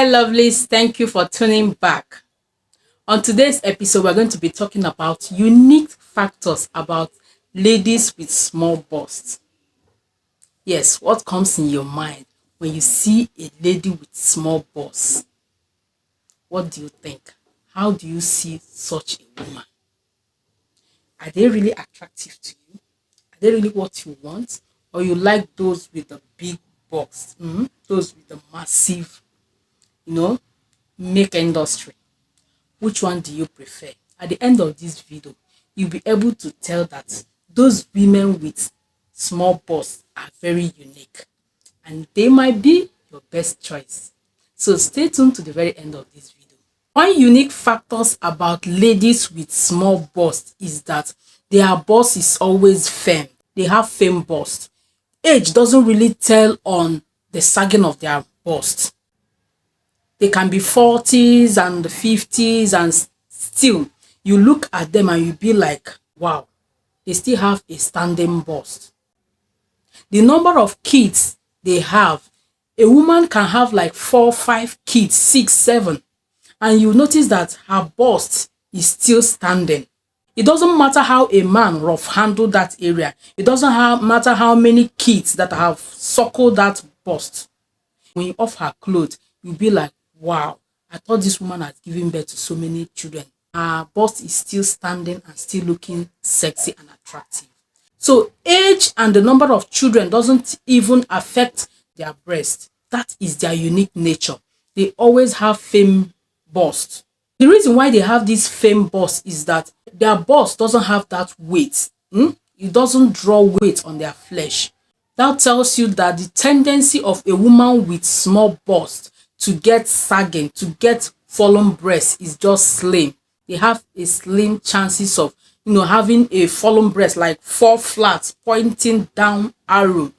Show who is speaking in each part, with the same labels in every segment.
Speaker 1: Hi, lovelies. Thank you for tuning back. On today's episode, we're going to be talking about unique factors about ladies with small busts. Yes, what comes in your mind when you see a lady with small busts? What do you think? How do you see such a woman? Are they really attractive to you? Are they really what you want? Or you like those with the big bust, those with the massive, you know, make industry? Which one do you prefer? At the end of this video, you'll be able to tell that those women with small busts are very unique and they might be your best choice. So stay tuned to the very end of this video. One unique factors about ladies with small busts is that their bust is always firm. They have firm bust. Age doesn't really tell on the sagging of their bust. They can be 40s and 50s and still you look at them and you be like, wow, they still have a standing bust. The number of kids they have, a woman can have like 4, 5 kids, 6, 7, and you notice that her bust is still standing. It doesn't matter how a man rough handle that area. It doesn't matter how many kids that have suckled that bust. When you off her clothes, you'll be like, wow, I thought this woman has given birth to so many children. Her bust is still standing and still looking sexy and attractive. So age and the number of children doesn't even affect their breast. That is their unique nature. They always have firm bust. The reason why they have this firm bust is that their bust doesn't have that weight. It doesn't draw weight on their flesh. That tells you that the tendency of a woman with small bust to get sagging, to get fallen breast is just slim. They have a slim chances of, having a fallen breast, like fall flat, pointing down arrow.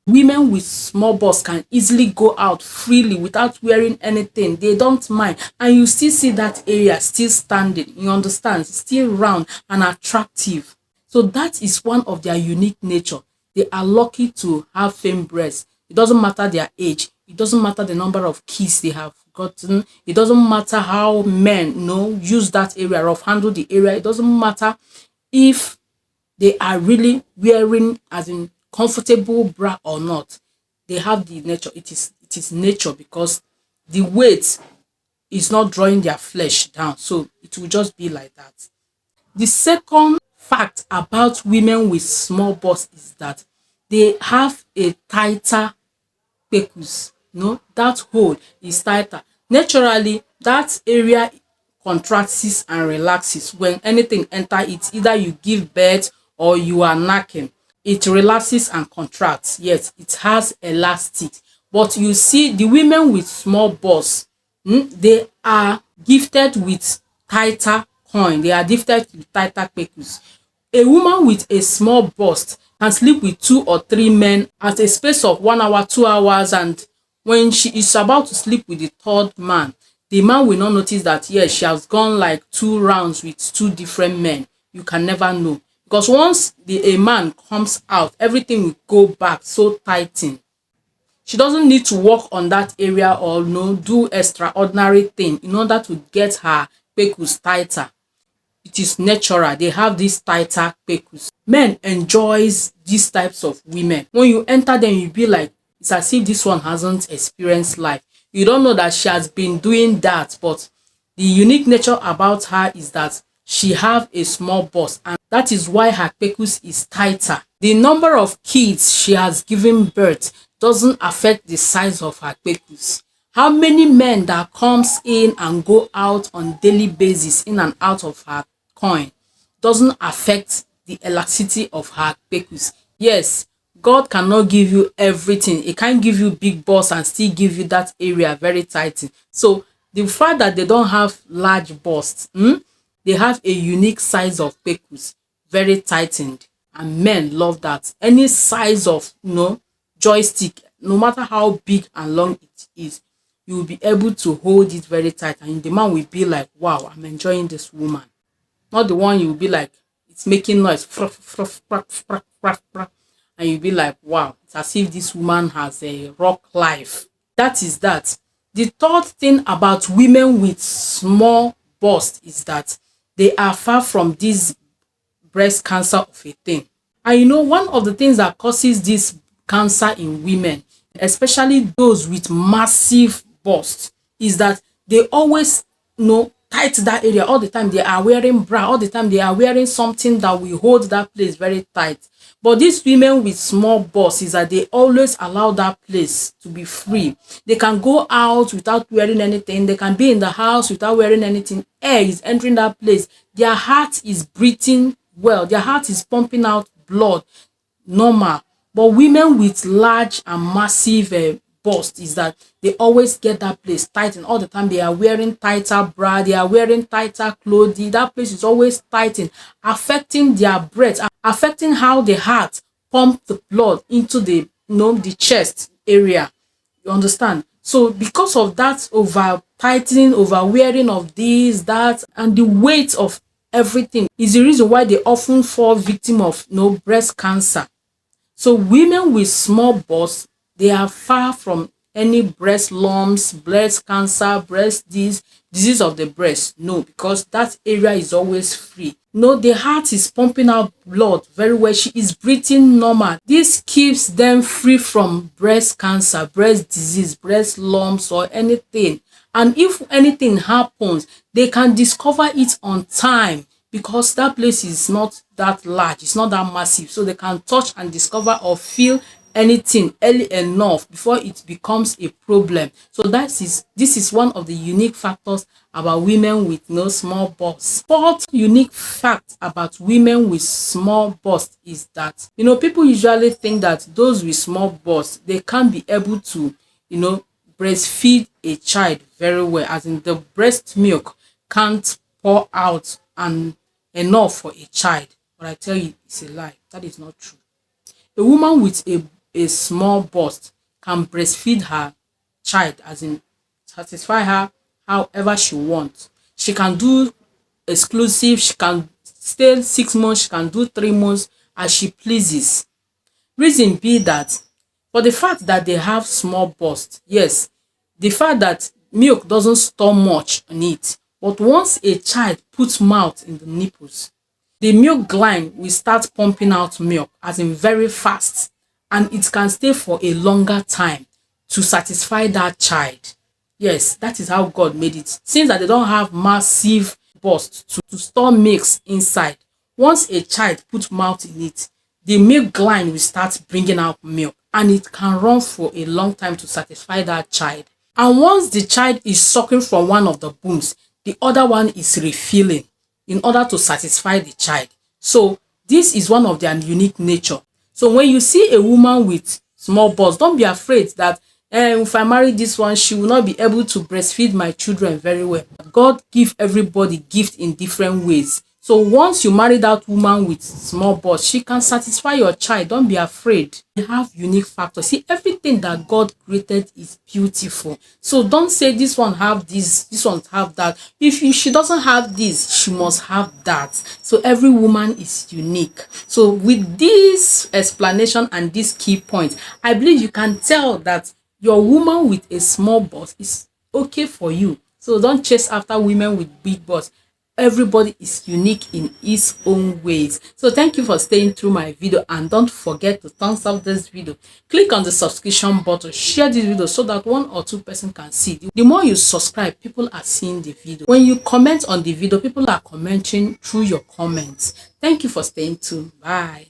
Speaker 1: Women with small bust can easily go out freely without wearing anything. They don't mind. And you still see that area still standing. You understand? Still round and attractive. So that is one of their unique nature. They are lucky to have firm breasts. It doesn't matter their age. It doesn't matter the number of kids they have gotten. It doesn't matter how men use that area or handle the area. It doesn't matter if they are really wearing as in comfortable bra or not. They have the nature. It is nature, because the weight is not drawing their flesh down. So it will just be like that. The second fact about women with small bust is that they have a tighter pecus. That hole is tighter. Naturally, that area contracts and relaxes when anything enter it. Either you give birth or you are knacking, it relaxes and contracts. Yes, it has elastic. But you see, the women with small bust, they are gifted with tighter coin. They are gifted with tighter pecus. A woman with a small bust can sleep with 2 or 3 men at a space of 1 hour, 2 hours, and when she is about to sleep with the third man, the man will not notice that, yes, she has gone like 2 rounds with 2 different men. You can never know, because once a man comes out, everything will go back so tighten. She doesn't need to work on that area or do extraordinary thing in order to get her pecus tighter. It is natural. They have this tighter pecus. Men enjoys these types of women. When you enter them, you be like, it's as if this one hasn't experienced life. You don't know that she has been doing that, but the unique nature about her is that she have a small bust, and that is why her pecus is tighter. The number of kids she has given birth doesn't affect the size of her pecus. How many men that comes in and go out on daily basis, in and out of her coin, doesn't affect the elasticity of her pecus. Yes, God cannot give you everything. He can't give you big bust and still give you that area very tight. So the fact that they don't have large busts, they have a unique size of pecus, very tightened, and men love that. Any size of joystick, no matter how big and long it is, you will be able to hold it very tight, and the man will be like, wow, I'm enjoying this woman. Not the one you will be like, it's making noise, and you'll be like, wow, it's as if this woman has a rock life. That is that. The third thing about women with small bust is that they are far from this breast cancer of a thing. And one of the things that causes this cancer in women, especially those with massive bust, is that they always tight that area all the time. They are wearing bra all the time. They are wearing something that will hold that place very tight. But these women with small bust is that they always allow that place to be free. They can go out without wearing anything. They can be in the house without wearing anything. Air is entering that place. Their heart is breathing well. Their heart is pumping out blood normal. But women with large and massive bust is that they always get that place tightened all the time. They are wearing tighter bra, they are wearing tighter clothing. That place is always tightened, affecting their breath, affecting how the heart pump the blood into the chest area. You understand? So because of that over tightening, over wearing of this, that, and the weight of everything is the reason why they often fall victim of breast cancer. So women with small busts, they are far from any breast lumps, breast cancer, disease of the breast. No, because that area is always free. The heart is pumping out blood very well. She is breathing normal. This keeps them free from breast cancer, breast disease, breast lumps, or anything. And if anything happens, they can discover it on time, because that place is not that large, it's not that massive, so they can touch and discover or feel anything early enough before it becomes a problem. So this is one of the unique factors about women with no small bust. Fourth unique fact about women with small bust is that people usually think that those with small bust, they can't be able to breastfeed a child very well, as in the breast milk can't pour out and enough for a child. But I tell you, it's a lie. That is not true. A woman with a small bust can breastfeed her child, as in satisfy her however she wants. She can do exclusive, she can stay 6 months, she can do 3 months as she pleases. Reason be that for the fact that they have small bust, yes, the fact that milk doesn't store much in it, but once a child puts mouth in the nipples, the milk gland will start pumping out milk, as in very fast, and it can stay for a longer time to satisfy that child. Yes, that is how God made it. Since that they don't have massive bust to store milks inside, once a child puts mouth in it, the milk gland will start bringing out milk, and it can run for a long time to satisfy that child. And once the child is sucking from one of the wombs, the other one is refilling in order to satisfy the child. So this is one of their unique nature. So when you see a woman with small bust, don't be afraid that if I marry this one, she will not be able to breastfeed my children very well. God give everybody gift in different ways. So once you marry that woman with small bust, she can satisfy your child. Don't be afraid. They have unique factors. See, everything that God created is beautiful. So don't say this one have this one have that. If she doesn't have this, she must have that. So every woman is unique. So with this explanation and this key point, I believe you can tell that your woman with a small bust is okay for you. So don't chase after women with big bust. Everybody is unique in his own ways. So thank you for staying through my video, and don't forget to thumbs up this video. Click on the subscription button, share this video so that 1 or 2 persons can see. The more you subscribe, people are seeing the video. When you comment on the video, people are commenting through your comments. Thank you for staying tuned. Bye.